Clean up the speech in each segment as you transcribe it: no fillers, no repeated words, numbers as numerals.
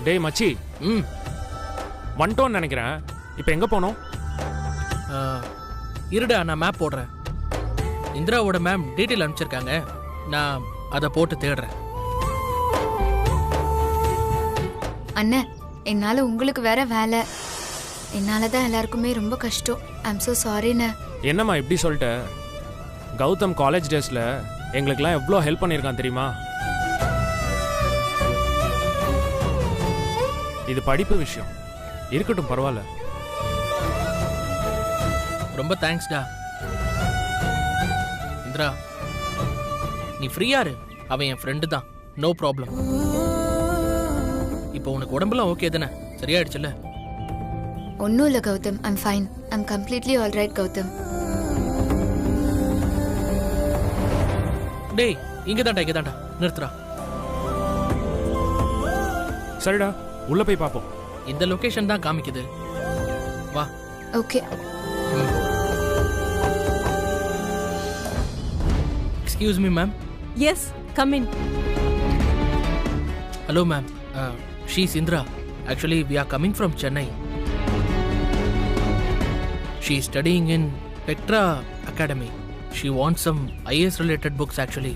டேய் மச்சி, வந்துட்டோன்னு நினைக்கிறேன். இப்போ எங்கே போனோம்? இருடா, நான் மேப் போடுறேன். இந்திராவோட மேம் டீட்டெயில் அனுப்பிச்சிருக்காங்க, நான் அதை போட்டு தேடுறேன். அண்ணே, என்னால உங்களுக்கு வேற வேலை, என்னால தான் எல்லாருக்குமே ரொம்ப கஷ்டம். I'm so சாரிண்ணே. என்னம்மா இப்படி சொல்லிட்ட? கௌதம் காலேஜ் டேஸில் எங்களுக்கெல்லாம் எவ்வளோ ஹெல்ப் பண்ணியிருக்கான் தெரியுமா? இது படிப்பு விஷயம் இருக்கட்டும், பரவாயில்ல. ரொம்ப தேங்க்ஸ்டா இந்திரா. நீ ஃப்ரீயா இரு, அவன் என் ஃப்ரெண்டு தான், நோ ப்ராப்ளம். இப்போ உனக்கு உடம்புலாம் ஓகே தானே? சரியாயிடுச்சுல்ல? ஒன்றும் இல்லை Gautham, I'm fine. I'm completely all right Gautham. டேய், இங்கே தாண்டா நிறுத்துறா. சரிடா, உள்ள போய் பார்ப்போம். இந்த லொகேஷன் தான் காமிக்குது, வா. Okay. Excuse me ma'am. Yes, come in. Hello ma'am, she is Indira. Actually, we are coming from Chennai. She is studying in Petra Academy. She wants some IAS related books actually.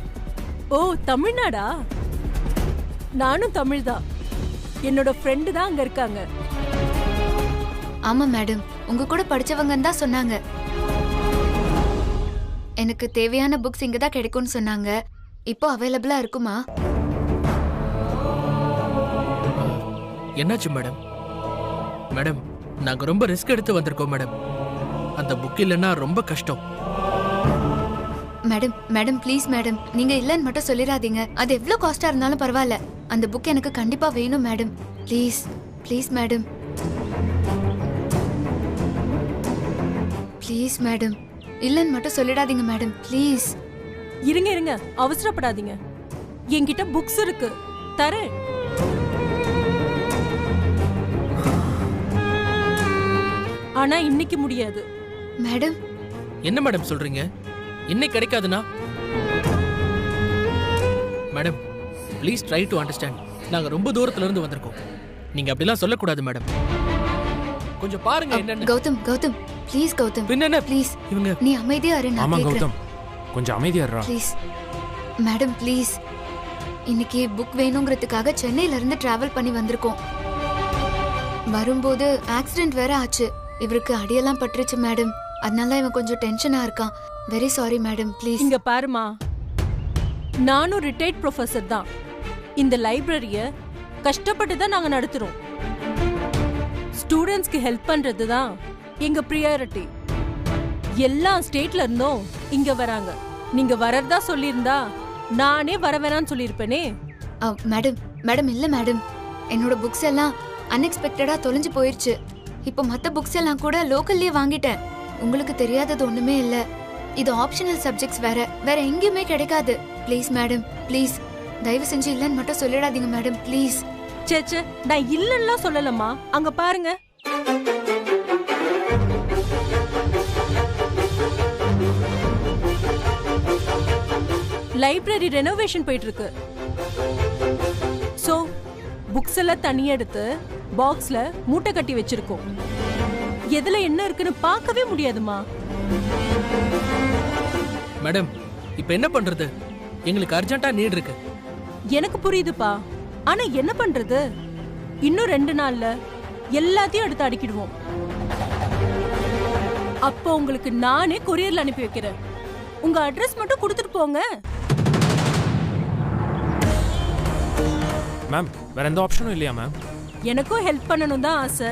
ஓ, தமிழ்நாடா? நானும் தமிழ் தான். என்னோட friend தான் அங்க இருக்காங்க. ஆமா madam, உங்க கூட படிச்சவங்கன்னு தான் சொன்னாங்க. எனக்கு தேவையான புக்ஸ் இங்க தான் கிடைக்கும்னு சொன்னாங்க. இப்போ அவைலபிளா இருக்குமா? என்னாச்சு மேடம்? மேடம், நாங்க ரொம்ப ரிஸ்க் எடுத்து வந்திருக்கோம் மேடம். அந்த புக் இல்லைன்னா ரொம்ப கஷ்டம். மேடம் மேடம் ப்ளீஸ் மேடம், நீங்க இல்லைன்னு மட்டும் சொல்லிடாதீங்க. அது எவ்வளவு காஸ்டா இருந்தாலும் பரவாயில்ல, அந்த புக் எனக்கு கண்டிப்பா வேணும் madam. Please please madam, please madam, இல்லைன்னு மட்டும் சொல்லிடாதீங்க மேடம், ப்ளீஸ். இருங்க இருங்க, அவசரப்படாதீங்க. என்கிட்ட புக்ஸ் இருக்கு, தரேன். ஆனா இன்னைக்கு முடியாது. மேடம், என்ன மேடம் சொல்றீங்க? இன்னைக்கு கிடைக்காதுனா? Madam, please try to understand. நாங்க ரொம்ப தூரத்துல இருந்து வந்திருக்கோம், நீங்க அப்படிலாம் சொல்லக்கூடாது மேடம். கொஞ்சம் பாருங்க என்னன்னு. கௌதம் கௌதம் ப்ளீஸ் கௌதம், பின்ன ப்ளீஸ் இவங்க. நீ அமைதியா இரு, நான் ஆமா கேக்குறேன். கௌதம், கொஞ்சம் அமைதியா இருடா. Please madam please. இன்னைக்கு புக் வேணுங்கிறதுக்காக சென்னையில இருந்து டிராவல் பண்ணி வந்திருக்கோம். வரும்போது ஆக்சிடென்ட் வேற ஆச்சு. இவருக்கு அடியெல்லாம் பட்டுருச்சு மேடம், அதனால இவன் கொஞ்சம் டென்ஷனா இருக்கான். Very sorry madam, please. இங்க பாருமா, நானும் ரிட்டையர்ட் ப்ரொஃபசர் தான். இந்த லைப்ரரிய கஷ்டப்பட்டு தான் நாங்க நடத்துறோம். ஸ்டூடெண்ட்ஸ்க்கு ஹெல்ப் பண்றது தான் எங்க பிரியாரிட்டி. எல்லா ஸ்டேட்ல இருந்தும் இங்க வராங்க. நீங்க வரதா சொல்லியிருந்தா நானே வர வேணான்னு சொல்லியிருப்பேனே. மேடம் மேடம் இல்ல மேடம், என்னோட புக்ஸ் எல்லாம் அன்எக்ஸ்பெக்டடா தொலைஞ்சு போயிருச்சு. இப்போ மத்த புக்ஸ் எல்லாம் கூட லோக்கல்லயே வாங்கிட்டேன். உங்களுக்கு தெரியாதது ஒண்ணுமே இல்ல, இது ஆப்ஷனல் சப்ஜெக்ட்ஸ் வேற எங்கேயுமே கிடைக்காது. ப்ளீஸ் மேடம், ப்ளீஸ் தயவு செஞ்சு இல்லன்னு மட்டும் சொல்லிடாதீங்க மேடம், ப்ளீஸ். சேச்சே, நான் இல்லன்னா சொல்லலமா. அங்க பாருங்க. லைப்ரரி ரெனோவேஷன் போயிட்டு இருக்கு. சோ புக்ஸ் எல்லாம் தனியா எடுத்து பாக்ஸ்ல மூட்டை கட்டி வச்சிருக்கோம். எதுல என்ன இருக்குன்னு பார்க்கவே முடியாதுமா. மேடம், இப்போ என்ன பண்றது? எங்களுக்கு அர்ஜென்ட்டா நீட் இருக்கு. எனக்கு புரியுதுப்பா, ஆனா என்ன பண்றது? இன்னும் 2 நாள்ல எல்லாத்தையும் எடுத்து அடிக்கிடுவோம். அப்போ உங்களுக்கு நானே கொரியர்ல அனுப்பி வைக்கிறேன். உங்க அட்ரஸ் மட்டும் கொடுத்துட்டு போங்க. மேம், வேற எந்த ஆப்ஷனும் இல்லையா மேம்? எனக்கும் ஹெல்ப் பண்ணணும் தான் ஆசை,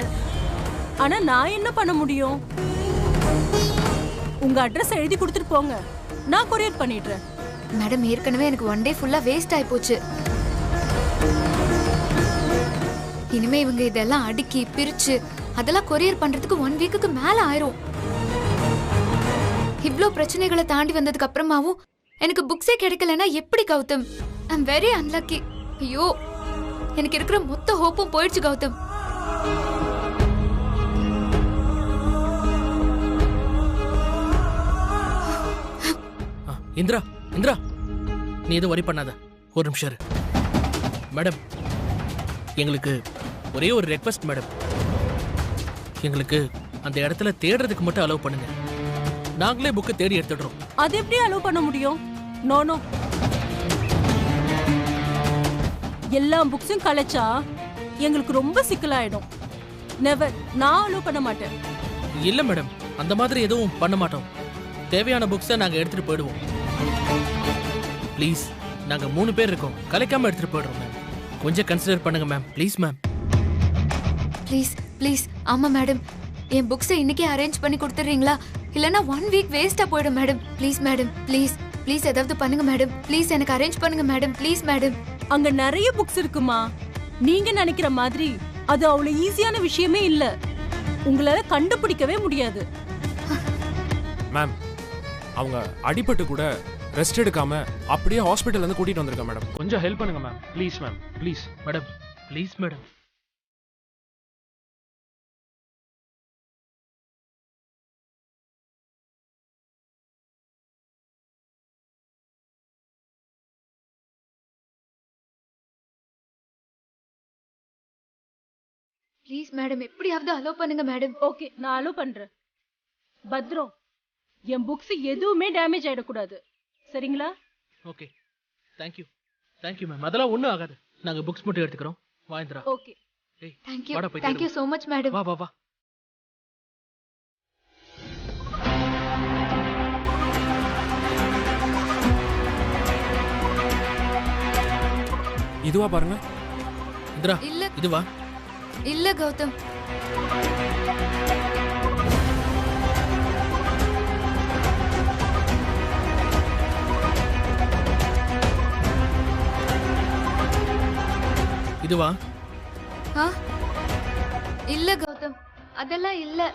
ஆனா நான் என்ன பண்ண முடியும்? உங்க அட்ரஸ் எழுதி கொடுத்துட்டு போங்க, நான் கொரியர் பண்ணிடுறேன். மேடம், ஏற்கனவே எனக்கு 1 டே ஃபுல்லா வேஸ்ட் ஆயி போச்சு. இனிமே இவங்க இதெல்லாம் அடுக்கி பிரிச்சு அதெல்லாம் கொரியர் பண்றதுக்கு 1 வீக்குக்கு மேல ஆயிரும். இவ்ளோ பிரச்சனைகளை தாண்டி வந்ததுக்கு அப்புறமாவும் எனக்கு புக்ஸே கிடைக்கலன்னா எப்படி கௌதம்? ஐ அம் வெரி அன்லக்கி. ஐயோ, எனக்கு இருக்கிற மொத்த ஹோப்பும் போயிடுச்சு கௌதம். இந்திரா, இந்திரா, நீ எதுவும் வரி பண்ணாத, ஒரு நிமிஷம் இரு. மேடம், எங்களுக்கு ஒரே ஒரு ரெக்வெஸ்ட் மேடம், எங்களுக்கு அந்த இடத்துல தேடுறதுக்கு மட்டும் அலோவ் பண்ணுங்க. நாங்களே புக்கை தேடி எடுத்துடுறோம். அது எப்படி அலோவ் பண்ண முடியும்? No no. எல்லா புக்ஸும் கலைச்சா எங்களுக்கு ரொம்ப சிக்கலாயிடும். நெவர். நான் அலோவ் பண்ண மாட்டேன். இல்ல மேடம், அந்த மாதிரி எதுவும் பண்ண மாட்டோம். தேவையான புக்ஸை நாங்க எடுத்துட்டு போயிடுவோம். ப்ளீஸ், நாங்க 3 பேர் இருக்கோம், கலைக்காம எடுத்துட்டு போயிடுறோம் மேம். கொஞ்சம் கன்சிடர் பண்ணுங்க ma'am, please ma'am. Please please. ஆமா மேடம், என் புக்ஸை இன்னைக்கே அரேஞ்ச் பண்ணி கொடுத்துறீங்களா? இல்லைன்னா 1 வீக் வேஸ்டா போயிடும் madam. Please madam, please please ஏதாவது பண்ணுங்க மேடம். ப்ளீஸ் எனக்கு அரேஞ்ச் பண்ணுங்க மேடம். Please madam. அங்க நிறைய புக்ஸ் இருக்குமா? நீங்க நினைக்கிற மாதிரி அது அவ்வளவு ஈஸியான விஷயமே இல்ல. உங்களால கண்டுபிடிக்கவே முடியாது. மேம், அவங்க அடிபட்டு கூட ரெஸ்ட் எடுக்காம அப்படியே ஹாஸ்பிட்டல்ல இருந்து கூட்டிட்டு வந்திருக்கேன் மேடம். கொஞ்சம் ஹெல்ப் பண்ணுங்க ma'am. Please ma'am, please madam, please madam. Please madam, எப்படியாவது அலோவ் பண்ணுங்க மேடம். ஓகே, நான் அலோவ் பண்றேன். பத்ரம், என் புக்ஸ் எதுவுமே டேமேஜ் ஆயிடக்கூடாது. சரிங்களா? Okay, thank you. Thank you ma'am. அதெல்லாம் ஒன்றும் ஆகாது. நாங்க புக்ஸ் மட்டும் எடுத்துக்கிறோம். வாய்ந்திரா. ஓகே. தேங்க்யூ. வாடா, போய் தேங்க்யூ so much மேடம். வா வா வா. இதுவா பாருங்க. இந்திரா, இல்ல இதுவா? இல்ல கௌதம். இதுவா? ஆ? இல்ல கௌதம், அதெல்லாம் இல்ல.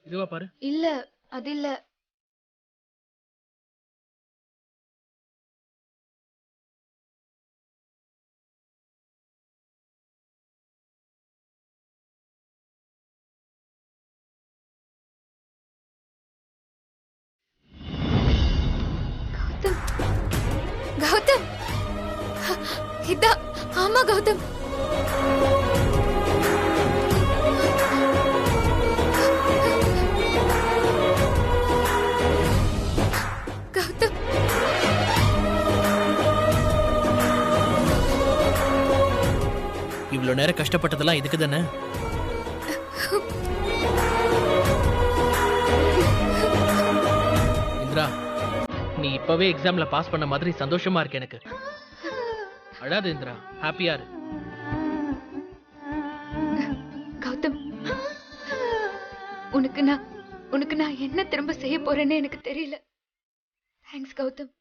இதுவா பாரு. இல்ல, அது இல்ல. கௌதம், கௌதம், இதா. ஆமா கௌதம். கௌதம், இவ்வளவு நேரம் கஷ்டப்பட்டதெல்லாம் இதுக்கு தானே? இந்திரா, நீ இப்பவே எக்ஸாம்ல பாஸ் பண்ண மாதிரி சந்தோஷமா இருக்கு எனக்கு. அழாது இந்திரா, ஹாப்பியா இரு. கௌதம், உனக்கு நான் என்ன திரும்ப செய்ய போறேன்னு எனக்கு தெரியல. தேங்க்ஸ் கௌதம்.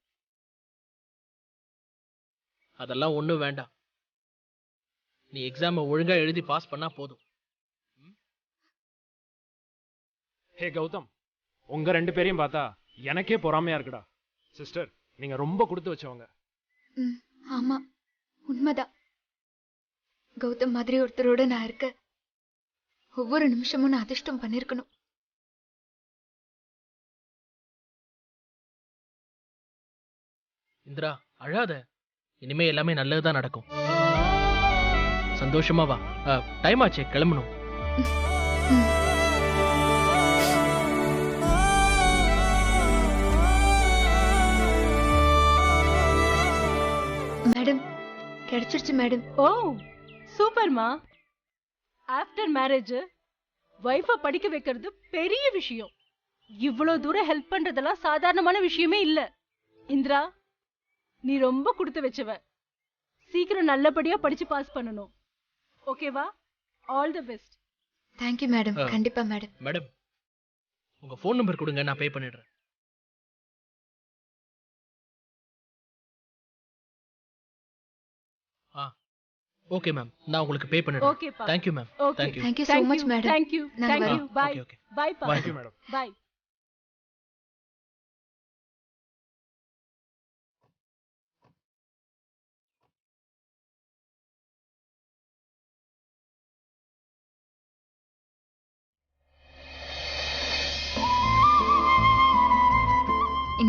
அதெல்லாம் ஒண்ணும் வேண்டாம். நீ எக்ஸாமை ஒழுங்கா எழுதி பாஸ் பண்ணா போதும். ஹே கௌதம், உங்க 2 பேரையும் பார்த்தா எனக்கே பொறாமையா இருக்குடா. சிஸ்டர், நீங்க ரொம்ப கொடுத்து வச்சவங்க. ஆமா, உண்மைதான். கௌதம் மாதிரி ஒருத்தரோட நான் இருக்க ஒவ்வொரு நிமிஷமும் நான் அதிர்ஷ்டம் பண்ணிருக்கணும். இந்திரா, அழாத. இனிமே எல்லாமே நல்லதுதான் நடக்கும். சந்தோஷமா வா. டைம் ஆச்சே, கிளம்பணும். மேடம், கிடைச்சிருச்சு மேடம். ஓ சூப்பர்மா. ஆஃப்டர் மேரேஜ் வைஃபை படிக்க வைக்கிறது பெரிய விஷயம். இவ்வளவு தூரம் ஹெல்ப் பண்றதெல்லாம் சாதாரணமான விஷயமே இல்ல. இந்திரா, நீ ரொம்ப கொடுத்து வச்சவ. சீக்கிரம் நல்லபடியா படிச்சு பாஸ் பண்ணணும். ஓகேவா? All the best. Thank you madam. கண்டிப்பா மேடம். மேடம், உங்க ஃபோன் நம்பர் கொடுங்க, நான் பே பண்ணிடுறேன். ஓகே மேம், நான் உங்களுக்கு பே பண்ணிடுறேன். ஓகேப்பா. Thank you ma'am. Okay. Thank you. Thank you so much madam. Thank you. Thank you. Bye. Okay. Bye பா. Thank you madam. பை.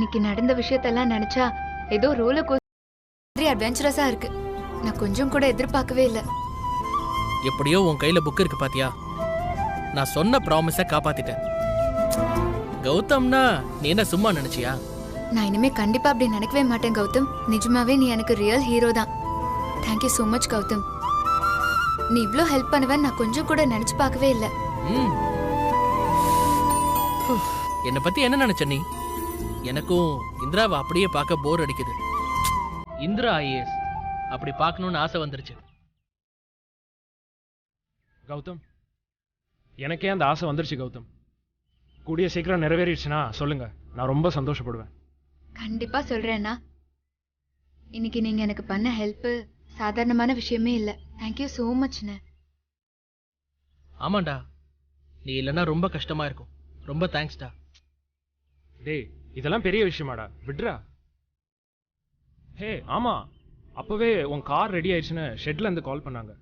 இன்னைக்கு நடந்த விஷயத்தெல்லாம் நினைச்சா ஏதோ ரோலர் கோஸ்டர் அட்வென்ச்சரஸா இருக்கு. நான் கொஞ்சம் கூட எதிர்பார்க்கவே இல்லை. எப்படியோ உன் கையில புக் இருக்கு பாத்தியா? நான் சொன்ன ப்ராமிஸை காப்பாத்திட்டேன். கௌதம்னா நீ என்ன சும்மா நினைச்சியா? நான் இனிமே கண்டிப்பா அப்படி நினைக்கவே மாட்டேன் கௌதம். நிஜமாவே நீ எனக்கு ரியல் ஹீரோ தான். Thank you so much Gautham. நீ இவ்ளோ ஹெல்ப் பண்ணுவேன்னு நான் கொஞ்சம் கூட நினைச்சு பார்க்கவே இல்லை. என்னை பத்தி என்ன நினைச்ச நீ? எனக்கும் இந்திராவை அப்படியே பார்க்க போர் அடிக்குது. இந்திரா IAS அப்படி பார்க்கணும்னு ஆசை வந்துருச்சு. கௌதம், எனக்கே அந்த ஆசை வந்துருச்சு கௌதம். கூடிய சீக்கிரம் நிறைவேறிடுச்சுன்னா சொல்லுங்க, நான் ரொம்ப சந்தோஷப்படுவேன். கண்டிப்பா சொல்றேன்னா. இன்னைக்கு நீங்க எனக்கு பண்ண ஹெல்ப் சாதாரணமான விஷயமே இல்ல. Thank you so மச்ண்ணே. ஆமாண்டா, நீ இல்லைன்னா ரொம்ப கஷ்டமா இருக்கும். ரொம்ப தேங்க்ஸ்டா. டேய், இதெல்லாம் பெரிய விஷயமாடா, விட்றா. ஹே ஆமா, அப்பவே உன் கார் ரெடி ஆயிடுச்சுன்னு ஷெட்ல இருந்து கால் பண்ணாங்க.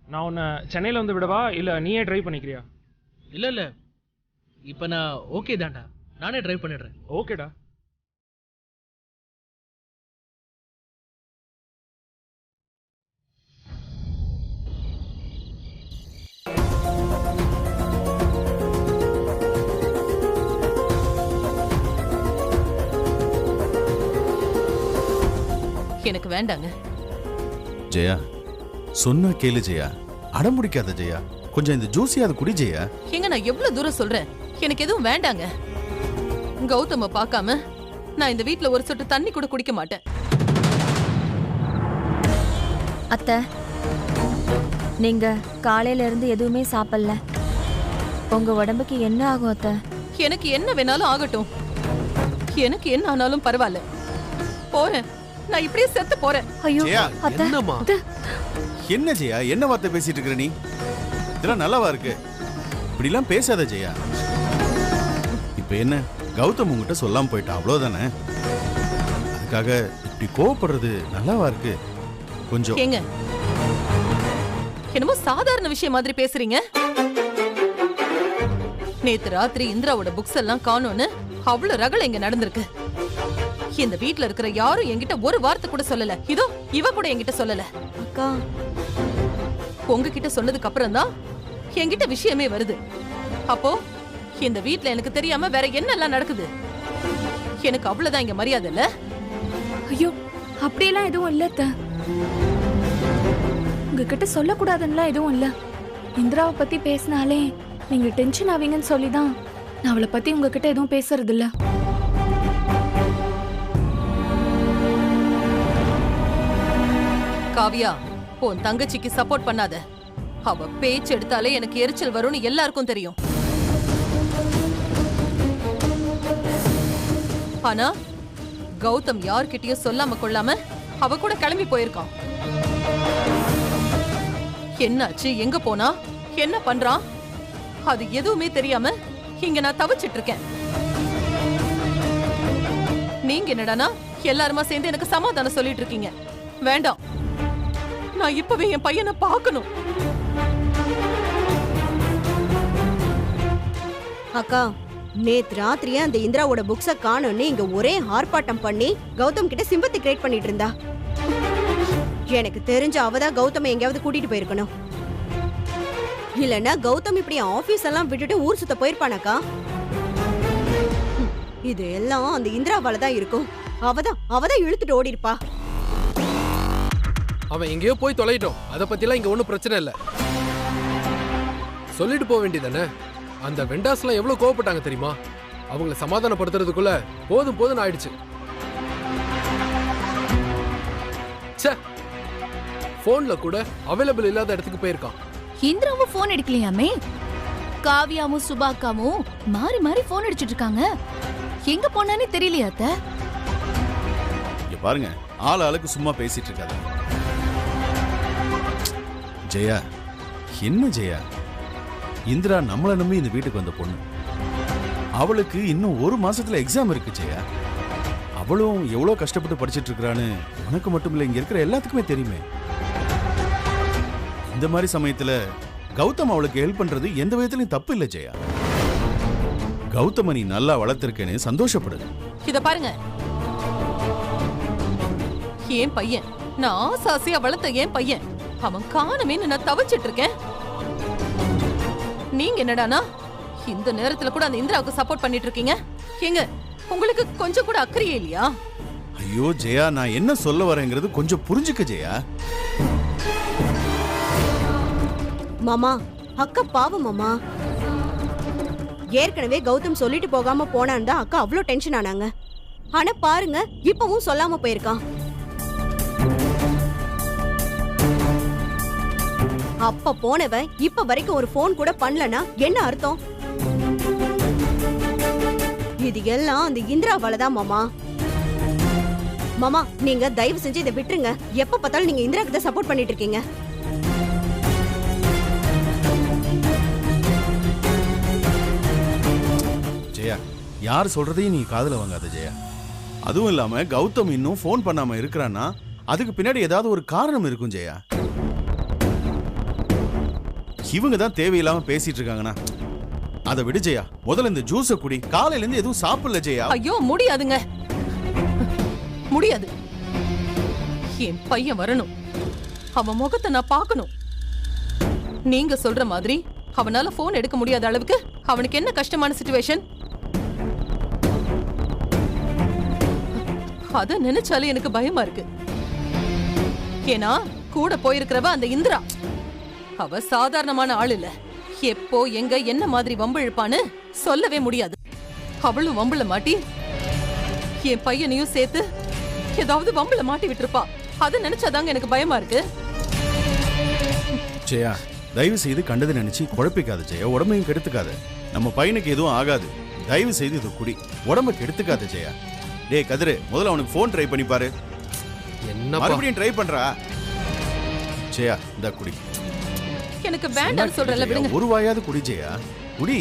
நான் உன்னை சென்னையில வந்து விடவா இல்ல நீயே டிரைவ் பண்ணிக்கிறியா? இல்ல இல்ல, இப்ப நான் ஓகே தான்டா, நானே டிரைவ் பண்ணிடுறேன். ஓகேடா. எனக்கு வேண்டாங்க. ஜெயா, சொன்னா கேளு ஜெயா, அடம் பிடிக்காத ஜெயா. கொஞ்சம் இந்த ஜூஸியாவது குடி ஜெயா. எங்க நான் எவ்வளவு தூரம் சொல்றேன், எனக்கு எதுவும் வேண்டாங்க. கௌதம பார்க்காம நான் இந்த வீட்ல ஒரு சொட்டு தண்ணி கூட குடிக்க மாட்டேன். அத்தை, நீங்க காலையில இருந்து எதுவுமே சாப்பிடல. உங்க உடம்புக்கு என்ன ஆகும் அத்தை? எனக்கு என்ன வேணாலும் ஆகட்டும், எனக்கு என்ன ஆனாலும் பரவாயில்ல. போறேன், நான் இப்படியே செத்து போறேன். ஐயோ ஜெயா, அத்தை, என்னம்மா? என்ன ஜெயா, என்ன வார்த்தை பேசிட்டு இருக்கிற நீ? இதெல்லாம் நல்லாவா இருக்கு? இப்படிலாம் பேசாத ஜெயா. இப்ப என்ன, கௌதம் உங்ககிட்ட சொல்லாம போயிட்டான், அவ்வளவுதானே? அதுக்காக இப்படி கோவப்படுறது நல்லாவா இருக்கு? கொஞ்சம் ஏங்க, என்னமோ சாதாரண விஷயம் மாதிரி பேசுறீங்க. நேத்து ராத்திரி இந்திராவோட புக்ஸ் எல்லாம் காணோன்னு அவ்வளவு ரகலை இங்க நடந்திருக்கு. இந்த வீட்ல இருக்கிற யாரும் என்கிட்ட ஒரு வார்த்தை கூட சொல்லல. இதோ இவ கூட என்கிட்ட சொல்லல. அக்கா, உங்ககிட்ட சொன்னதுக்கு அப்புறம் தான் என்கிட்ட விஷயமே வருது. அப்போ இந்த வீட்ல எனக்கு தெரியாம வேற என்னெல்லாம் நடக்குது? எனக்கு அவ்வளவுதான் இங்க மரியாதை இல்ல. ஐயோ, அப்படியெல்லாம் எதுவும் இல்ல அத்தை. உங்ககிட்ட சொல்லக்கூடாதுன்னா எதுவும் இல்ல. இந்திராவை பத்தி பேசினாலே நீங்க டென்ஷன் ஆவீங்கன்னு சொல்லிதான் நான் அவளை பத்தி உங்ககிட்ட எதுவும் பேசுறது இல்ல. காவியா, உன் தங்கச்சிக்கு சப்போர்ட் பண்ணாத. அவ பேச்சு எடுத்தாலே எனக்கு எரிச்சல் வரும்னு எல்லாருக்கும் தெரியும். ஆனா கௌதம் யார்கிட்டயும் சொல்லாம கொள்ளாம அவ கூட கிளம்பி போயிருக்கான். என்னாச்சு, எங்க போனா, என்ன பண்றான், அது எதுவுமே தெரியாம இங்க நான் தவிச்சிட்டு இருக்கேன். நீங்க என்னடானா எல்லாருமா சேர்ந்து எனக்கு சமாதானம் சொல்லிட்டு இருக்கீங்க. வேண்டாம், நான் இப்பவே என் பையனை பார்க்கணும். அக்கா, நேத்து ராத்திரியே அந்த இந்திராவோட புக்ஸ காணோன்னு இங்க ஒரே ஆர்ப்பாட்டம் பண்ணி கௌதம் கிட்ட சிம்பத்தி கிரியேட் பண்ணிட்டு இருந்தா. எனக்கு தெரிஞ்ச அவதான் கௌதம் எங்கேயாவது கூட்டிட்டு போயிருக்கணும். இல்லன்னா கௌதம் இப்படி ஆபீஸ் எல்லாம் விட்டுட்டு ஊர் சுத்த போயிருப்பானாக்கா? இது எல்லாம் அந்த இந்திராவால தான் இருக்கும். அவதான் இழுத்துட்டு ஓடி இருப்பா. அவன் எங்கேயோ போய் தொலைட்டோம், அதை பத்திலாம் இங்க ஒன்றும் பிரச்சனை இல்லை. சொல்லிட்டு போக வேண்டியதானே? அந்த வெண்டாஸ்லாம் எவ்வளவு கோவப்பட்டாங்க தெரியுமா? அவங்கள சமாதானப்படுத்துறதுக்குள்ள போதும் போதும் ஆயிடுச்சு. போன்ல கூட அவைலபிள் இல்லாத இடத்துக்கு போயிருக்கான். இந்திராவும் போன் எடுக்கலையாமே. காவியாவும் சுபாக்காவும் மாறி மாறி போன் அடிச்சிட்டு இருக்காங்க. எங்க போனானே தெரியலையா அத்தை? இங்க பாருங்க, ஆளுக்கு சும்மா பேசிட்டு இருக்காத. ஜெயா, என்ன ஜெயா, இந்திரா நம்மளை நம்பி இந்த வீட்டுக்கு வந்த பொண்ணு. அவளுக்கு இன்னும் ஒரு மாசத்துல எக்ஸாம் இருக்கு ஜெயா. அவளும் எவ்வளவு கஷ்டப்பட்டு படிச்சிட்டு இருக்கிறான்னு உனக்கு மட்டும் இல்ல, இங்க இருக்கிற எல்லாத்துக்குமே தெரியுமே. இந்த மாதிரி சமயத்துல கௌதம் அவளுக்கு ஹெல்ப் பண்றது எந்த விதத்திலையும் தப்பு இல்ல ஜெயா. கௌதம நீ நல்லா வளர்த்திருக்கேன்னு சந்தோஷப்படு. இத பாருங்க, என் பையன், நான் ஆசாசியா வளர்த்த என் பையன், அவன் காணுமேன்னு நான் தவிச்சிட்டு இருக்கேன். நீங்க என்னடானா இந்த நேரத்துல கூட அந்த இந்திராவுக்கு சப்போர்ட் பண்ணிட்டு இருக்கீங்க. ஏங்க, உங்களுக்கு கொஞ்சம் கூட அக்கறையே இல்லையா? ஐயோ ஜெயா, நான் என்ன சொல்ல வரேங்கிறது கொஞ்சம் புரிஞ்சுக்க ஜெயா. மாமா, அக்கா பாவம் மாமா. ஏற்கனவே கௌதம் சொல்லிட்டு போகாம போனான்னு தான் அக்கா அவ்வளோ டென்ஷன் ஆனாங்க. ஆனா பாருங்க, இப்பவும் சொல்லாம போயிருக்கான். அப்ப போனவன் இப்ப வரைக்கும் ஒரு போன் கூட பண்ணலனா என்ன அர்த்தம்? இது எல்லாம் அந்த இந்திராவால தான் மாமா. மாமா, நீங்க தயவு செஞ்சு இதை விட்டுருங்க. எப்ப பார்த்தாலும் நீங்க இந்திராக்கு தான் சப்போர்ட் பண்ணிட்டு இருக்கீங்க. ஜெயா, யார் சொல்றதையும் நீ காதுல வாங்காத ஜெயா. அதுவும் இல்லாம கௌதம் இன்னும் போன் பண்ணாம இருக்கிறான்னா அதுக்கு பின்னாடி ஏதாவது ஒரு காரணம் இருக்கும் ஜெயா. இவங்க தான் தேவையில்லாம பேசிட்டு இருக்காங்கன்னா அதை விடு ஜெயா. முதல்ல இந்த ஜூஸ குடி. காலையில இருந்து எதுவும் சாப்பிடல ஜெயா. ஐயோ முடியாதுங்க, முடியாது. என் பையன் வரணும், அவன் முகத்தை நான் பார்க்கணும். நீங்க சொல்ற மாதிரி அவனால போன் எடுக்க முடியாத அளவுக்கு அவனுக்கு என்ன கஷ்டமான சிச்சுவேஷன், அத நினைச்சாலே எனக்கு பயமா இருக்கு. ஏன்னா கூட போயிருக்கிறவ அந்த இந்திரா, அவ சாதாரணமான ஆள் இல்ல. எப்போ எங்க என்ன மாதிரி வம்பு இழுப்பான்னு சொல்லவே முடியாது. அவளும் வம்புல மாட்டி என் பையனையும் சேர்த்து ஏதாவது வம்புல மாட்டி விட்டுருப்பா. அத நினைச்சாதாங்க எனக்கு பயமா இருக்கு. ஜெயா, தயவு செய்து கண்டது நினைச்சு குழப்பிக்காத ஜெயா. உடம்பையும் கெடுத்துக்காத. நம்ம பையனுக்கு எதுவும் ஆகாது. தயவு செய்து இது குடி. உடம்ப கெடுத்துக்காத ஜெயா. டேய் கதிரு, முதல்ல அவனுக்கு போன் ட்ரை பண்ணி பாரு. என்ன மறுபடியும் ட்ரை பண்றா? ஜெயா, இந்த குடி. எனக்கு வேண்டாம்னு சொல்றல, விடுங்க. ஒரு வாயாவது குடி ஜெயா, குடி.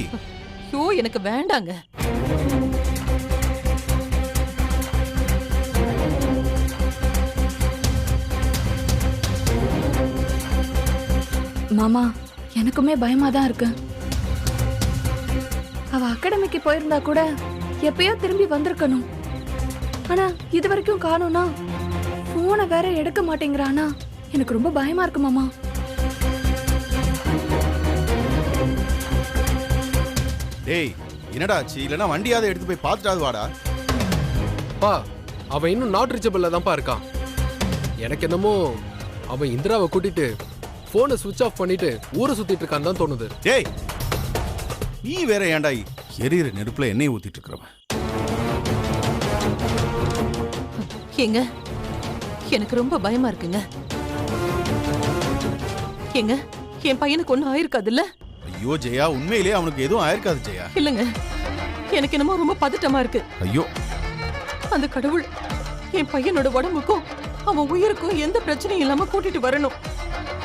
ஐயோ எனக்கு வேண்டாங்க. மாமா, எனக்குமே பயமா தான் இருக்கு. அவ அகாடமிக்கு போயிருந்தா கூட எப்பயோ திரும்பி வந்திருக்கணும். ஆனா இது வரைக்கும் காணோம்னா, போனை வேற எடுக்க மாட்டேங்கிறானா, எனக்கு ரொம்ப பயமா இருக்கு மாமா. டேய், என்னடா ஆச்சு? இல்லனா வண்டியாவது எடுத்து போய் பார்த்துட்டாது வாடா. பா, அவன் இன்னும் நாட் ரீச்சபிள்ல தான்ப்பா இருக்கான். எனக்கு என்னமோ அவன் இந்திராவை கூட்டிட்டு போனை சுவிட்ச் ஆஃப் பண்ணிட்டு ஊரை சுத்திட்டு இருக்கான்னு தான் தோணுது. டேய், நீ வேற ஏன்டா எரியிற நெருப்புல எண்ணெய் ஊத்திட்டு இருக்கிறவன்? ஏங்க, எனக்கு ரொம்ப பயமா இருக்குங்க. ஏங்க, என் பையனுக்கு ஒண்ணும் ஆயிருக்காதுல்ல? ஐயோ ஜெயா, உண்மையிலேயே அவனுக்கு எதுவும் ஆயிருக்காது ஜெயா. இல்லங்க, எனக்கு என்னமோ ரொம்ப பதட்டமா இருக்கு. ஐயோ, அந்த கடவுள் என் பையனோட உடம்புக்கும் அவன் உயிருக்கும் எந்த பிரச்சனையும் இல்லாம கூட்டிட்டு வரணும்.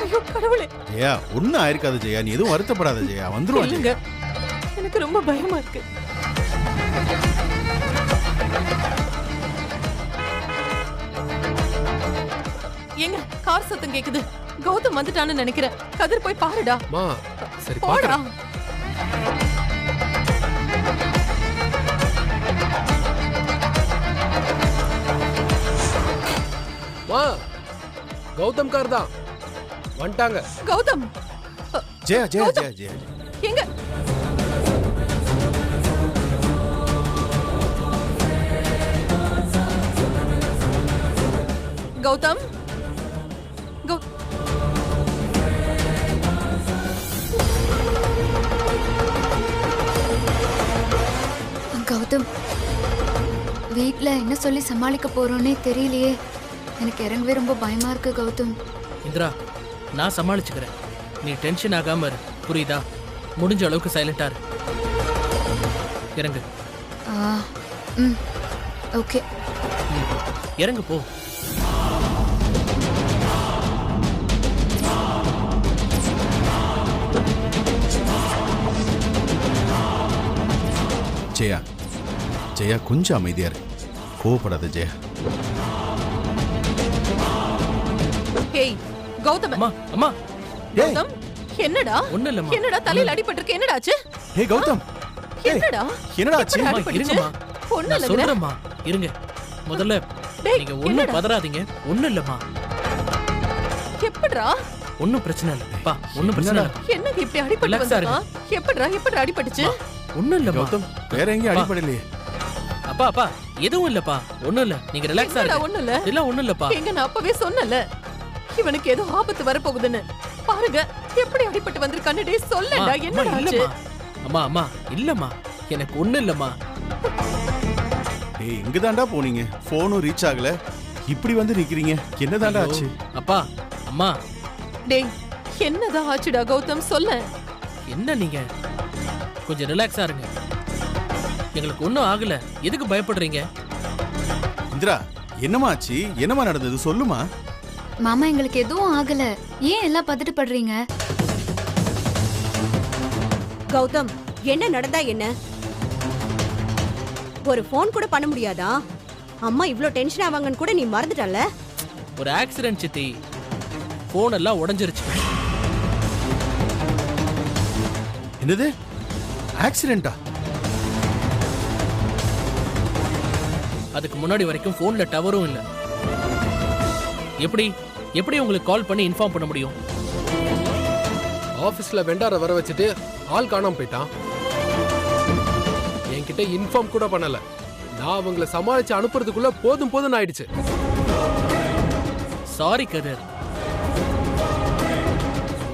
ஐயோ கடவுளே. ஜெயா, ஒண்ணும் ஆயிருக்காது ஜெயா. நீ எதுவும் வருத்தப்படாத ஜெயா. வந்துருவான். இல்லங்க, எனக்கு ரொம்ப பயமா இருக்கு. ஏங்க, கார் சத்தம் கேக்குது. கௌதம் வந்துட்டான்னு நினைக்கிறேன். கதிர் போய் பாருடா. மா, சரி போடா. பாக்குறேன். மா, கௌதம் கார் தான் வந்துட்டாங்க. கௌதம். ஜெயா ஜெயா ஜெயா ஜெயா. எங்க? கௌதம். கௌதம், வீட்ல என்ன சொல்லி சமாளிக்க போறோன்னே தெரியலையே. எனக்கு இறங்கவே ரொம்ப பயமா இருக்கு கௌதம். இந்திரா, நான் சமாளிச்சுக்கிறேன். நீ டென்ஷன் ஆகாம இரு, புரியுதா? முடிஞ்ச அளவுக்கு சைலண்டா இரு. இறங்கு. ஓகே. இறங்கு போ. ஜெயா, ஜெயா கொஞ்சம் அமைதியா இரு. கோவப்படாத ஜெயா. ஏய் கௌதம். அம்மா அம்மா. கௌதம், என்னடா? ஒண்ணு இல்லம்மா. என்னடா தலையில அடிபட்டிருக்கு? என்னடாச்சு? ஏய் கௌதம். என்னடா என்னடா ஆச்சு? எப்படிடா அம்மா, அடிபட்டுச்சு? இருங்கம்மா ஒண்ணும் நான் இல்லைங்கிற. சொல்றேம்மா இருங்க முதல்ல டேய், நீங்க ஒண்ணும் என்னடா? பதறாதீங்க ஒண்ணும் இல்லம்மா எப்படிடா ஒண்ணும் பிரச்சனை இல்ல பா ஒண்ணும் பிரச்சனை இல்ல என்னங்க இப்படி அடிபட்டு Relax ஆ வந்திருக்கான்? எப்படிடா அடிபட்டுச்சு? ஒண்ணும் இல்லம்மா கௌதம் வேற எங்கேயும் அடிப்படலையே. அப்பா எதுவும் இல்லப்பா ஒண்ணும் இல்ல நீங்க ரிலாக்ஸா என்னடா இருங்க ஒண்ணும் இல்ல? இல்ல ஒண்ணும் இல்லப்பா எங்க நான் அப்பவே சொன்னல இவனுக்கு ஏதோ ஆபத்து வரப்போகுதுன்னு. பாருங்க எப்படி அடிபட்டு வந்திருக்கான்னு. டேய் சொல்லடா அம்மா, என்னடா ஆச்சு? இல்லம்மா அம்மா இல்லம்மா எனக்கு ஒண்ணும் இல்லம்மா டேய் எங்க தாண்டா போனீங்க? போனும் ரீச் ஆகல, இப்படி வந்து நிக்கிறீங்க. என்னதாண்டா ஐயோ, ஆச்சு? அப்பா அம்மா டேய் என்னதான் ஆச்சுடா கௌதம் சொல்ல. என்ன நீங்க கொஞ்சம் ரிலாக்ஸா இருங்க எங்களுக்கு ஒண்ணும் ஆகல எதுக்கு பயப்படுறீங்க இந்திரா என்னம்மா ஆச்சு? என்னம்மா நடந்தது சொல்லுமா. மாமா எங்களுக்கு எதுவும் ஆகல. ஏன் எல்லாம் பதட்டப்படுறீங்க? கௌதம் என்ன நடந்தா என்ன? ஒரு ஃபோன் கூட பண்ண முடியாதா? அம்மா இவ்ளோ டென்ஷன் ஆவாங்கன்னு கூட நீ மறந்துட்டல. ஒரு ஆக்சிடென்ட் சித்தி போன் எல்லாம் உடைஞ்சிருச்சு என்னது ஆக்சிடென்ட்டா? அதுக்கு முன்னாடி வரைக்கும் போன்ல டவரும் இல்ல எப்படி உங்களுக்கு கால் பண்ணி இன்ஃபார்ம் பண்ண முடியும் ஆபீஸ்ல வெண்டார வர வச்சுட்டு ஆள் காணாம போயிட்டான். என்கிட்ட இன்ஃபார்ம் கூட பண்ணல. நான் அவங்கள சமாளிச்சு அனுப்புறதுக்குள்ள போதும் ஆயிடுச்சு. சாரி கதிர்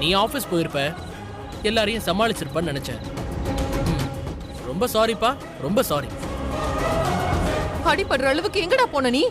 நீ ஆபீஸ் போயிருப்ப எல்லாரையும் சமாளிச்சிருப்பன்னு நினைச்சேன் ரொம்ப சாரிப்பா ரொம்ப சாரி அடிபடுற அளவுக்கு எங்கடா போன நீ?